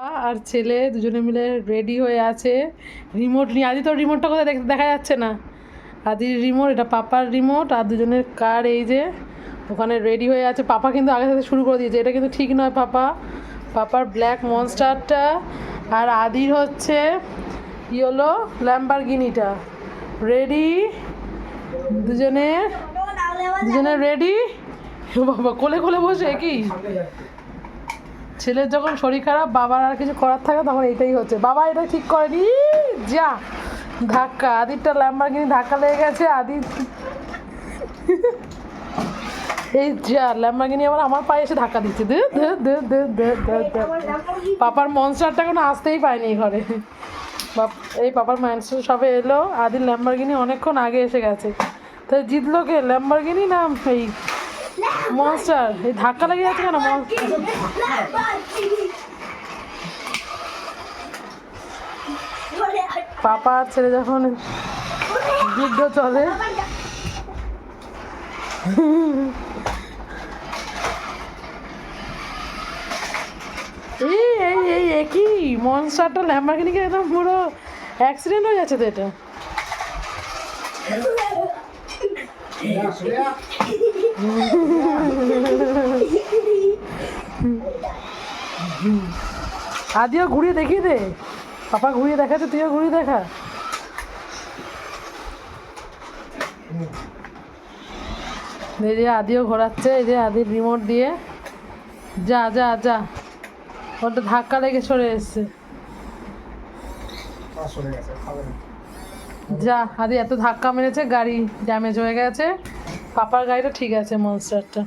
আর ছেলে দুজনে মিলে রেডি হয়ে আছে রিমোট নিয়ে। আদি তো রিমোটটা কোথায় দেখা যাচ্ছে না। আদির রিমোট, এটা পাপার রিমোট, আর দুজনের কার এই যে ওখানে রেডি হয়ে আছে। পাপা কিন্তু আগে থেকে শুরু করে দিয়েছে, এটা কিন্তু ঠিক নয়। পাপার ব্ল্যাক মনস্টারটা আর আদির হচ্ছে ইয়েলো ল্যাম্বরগিনিটা। রেডি দুজনে রেডি। বাবা কোলে কোলে বসে কি, ছেলের যখন শরীর খারাপ বাবার আর কিছু করার থাকে তখন এইটাই হচ্ছে। বাবা এটা ঠিক করেনি, যা ধাক্কা। আদিরটা ল্যাম্বরগিনি ধাক্কা লেগে গেছে। আদির এই যা ল্যাম্বরগিনি আবার আমার পায়ে এসে ধাক্কা দিচ্ছে। পাপার মনস্টারটা কোনো আসতেই পায়নি ঘরে। এই পাপার মনস্টার সবে এলো। আদির ল্যাম্বরগিনি অনেকক্ষণ আগে এসে গেছে। তাই জিতলো কে, ল্যাম্বরগিনি না এই মনস্টার? এই ধাক্কা লেগে যাচ্ছে কেন? পাপা আর ছেলে যখন যুদ্ধ চলে, এই এই এই একই মনস্টারটা ল্যাম্বরগিনিকে একদম পুরো অ্যাক্সিডেন্ট হয়ে যাচ্ছে তো এটা। আদিও ঘুরিয়ে দেখিয়ে দে, পাপা ঘুরিয়ে দেখাচ্ছে, তুইও ঘুরিয়ে দেখা। এই যে আদিও ঘোরাচ্ছে, এই যে আদির রিমোট দিয়ে। যা যা যা, ওটা ধাক্কা লেগে সরে এসছে। যা আদি এত ধাক্কা মেরেছে, গাড়ি ড্যামেজ হয়ে গেছে। পাপার গাড়িটা ঠিক আছে, মনস্টারটা।